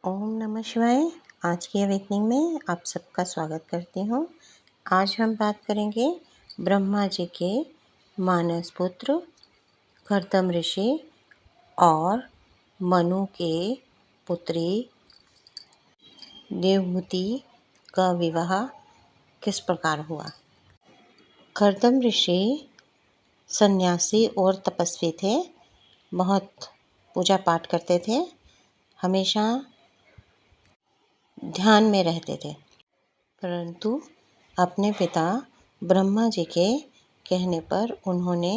ओम नमः शिवाय। आज की अवेकनिंग में आप सबका स्वागत करती हूँ। आज हम बात करेंगे ब्रह्मा जी के मानस पुत्र कर्दम ऋषि और मनु के पुत्री देवहूति का विवाह किस प्रकार हुआ। कर्दम ऋषि सन्यासी और तपस्वी थे। बहुत पूजा पाठ करते थे, हमेशा ध्यान में रहते थे। परंतु अपने पिता ब्रह्मा जी के कहने पर उन्होंने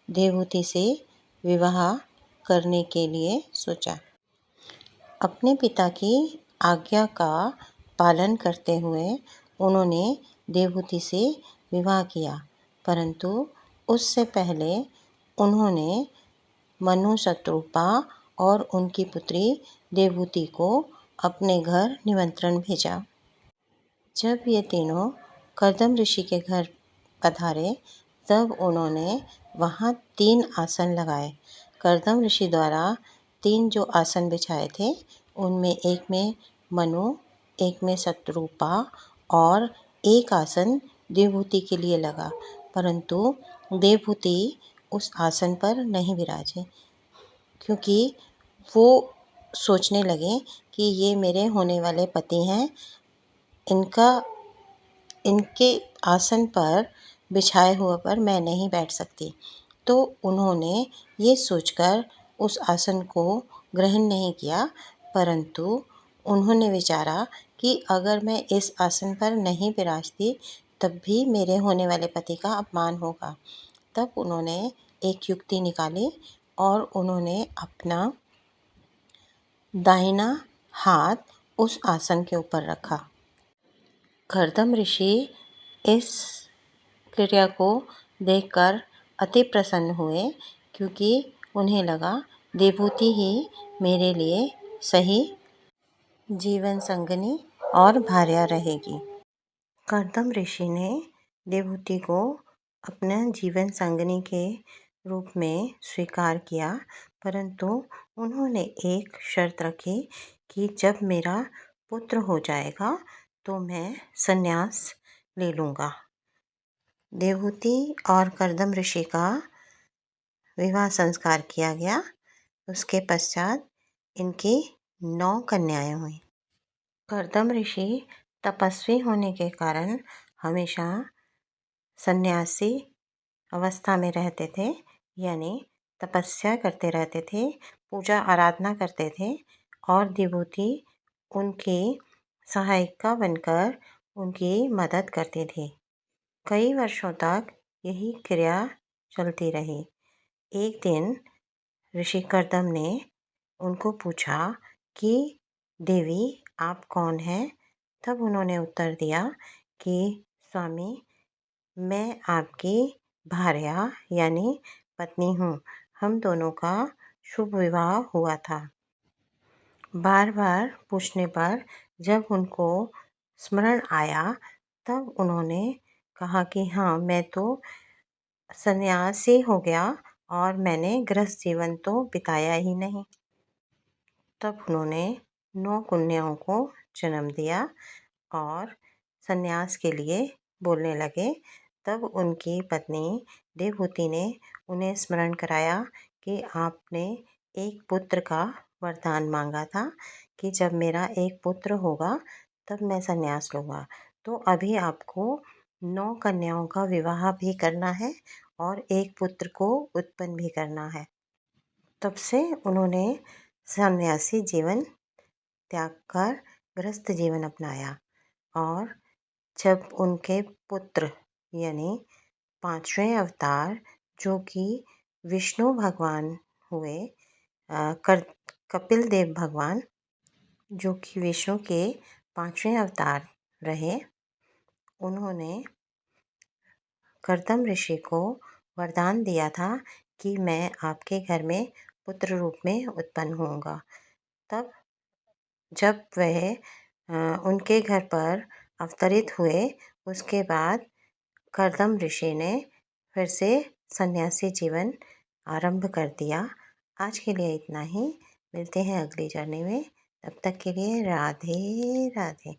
देवहूति से विवाह करने के लिए सोचा। अपने पिता की आज्ञा का पालन करते हुए उन्होंने देवहूति से विवाह किया, परंतु उससे पहले उन्होंने मनु शत्रुपा और उनकी पुत्री देवहूति को अपने घर निमंत्रण भेजा। जब ये तीनों कर्दम ऋषि के घर पधारे तब उन्होंने वहाँ 3 आसन लगाए। कर्दम ऋषि द्वारा 3 जो आसन बिछाए थे उनमें एक में मनु, एक में शत्रुपा और एक आसन देवहूति के लिए लगा, परंतु देवहूति उस आसन पर नहीं विराजे, क्योंकि वो सोचने लगे कि ये मेरे होने वाले पति हैं, इनके आसन पर बिछाए हुए पर मैं नहीं बैठ सकती। तो उन्होंने ये सोचकर उस आसन को ग्रहण नहीं किया, परंतु उन्होंने विचारा कि अगर मैं इस आसन पर नहीं विराजती तब भी मेरे होने वाले पति का अपमान होगा। तब उन्होंने एक युक्ति निकाली और उन्होंने अपना दाहिना हाथ उस आसन के ऊपर रखा। कर्दम ऋषि इस क्रिया को देखकर अति प्रसन्न हुए, क्योंकि उन्हें लगा देवहूति ही मेरे लिए सही जीवन संगिनी और भार्या रहेगी। कर्दम ऋषि ने देवहूति को अपना जीवन संगिनी के रूप में स्वीकार किया, परंतु उन्होंने एक शर्त रखी कि जब मेरा पुत्र हो जाएगा तो मैं संन्यास ले लूँगा। देवहूति और कर्दम ऋषि का विवाह संस्कार किया गया। उसके पश्चात इनकी 9 कन्याएं हुई। कर्दम ऋषि तपस्वी होने के कारण हमेशा सन्यासी अवस्था में रहते थे, यानी तपस्या करते रहते थे, पूजा आराधना करते थे और देवहूति उनकी सहायिका बनकर उनकी मदद करती थी। कई वर्षों तक यही क्रिया चलती रही। एक दिन ऋषि कर्दम ने उनको पूछा कि देवी आप कौन हैं? तब उन्होंने उत्तर दिया कि स्वामी मैं आपकी भार्या यानी पत्नी हूँ, हम दोनों का शुभ विवाह हुआ था। बार बार पूछने पर जब उनको स्मरण आया तब उन्होंने कहा कि हाँ, मैं तो सन्यासी हो गया और मैंने गृहस्थ जीवन तो बिताया ही नहीं। तब उन्होंने 9 कन्याओं को जन्म दिया और सन्यास के लिए बोलने लगे। तब उनकी पत्नी देवहूति ने उन्हें स्मरण कराया कि आपने एक पुत्र का वरदान मांगा था कि जब मेरा एक पुत्र होगा तब मैं संन्यास लूँगा। तो अभी आपको 9 कन्याओं का विवाह भी करना है और एक पुत्र को उत्पन्न भी करना है। तब से उन्होंने सन्यासी जीवन त्याग कर गृहस्थ जीवन अपनाया और जब उनके पुत्र यानी 5वें अवतार जो कि विष्णु भगवान हुए, कपिल देव भगवान जो कि विष्णु के 5वें अवतार रहे, उन्होंने कर्दम ऋषि को वरदान दिया था कि मैं आपके घर में पुत्र रूप में उत्पन्न होऊंगा। तब जब वह उनके घर पर अवतरित हुए उसके बाद कर्दम ऋषि ने फिर से सन्यासी जीवन आरंभ कर दिया। आज के लिए इतना ही। मिलते हैं अगली जर्नी में। तब तक के लिए राधे राधे।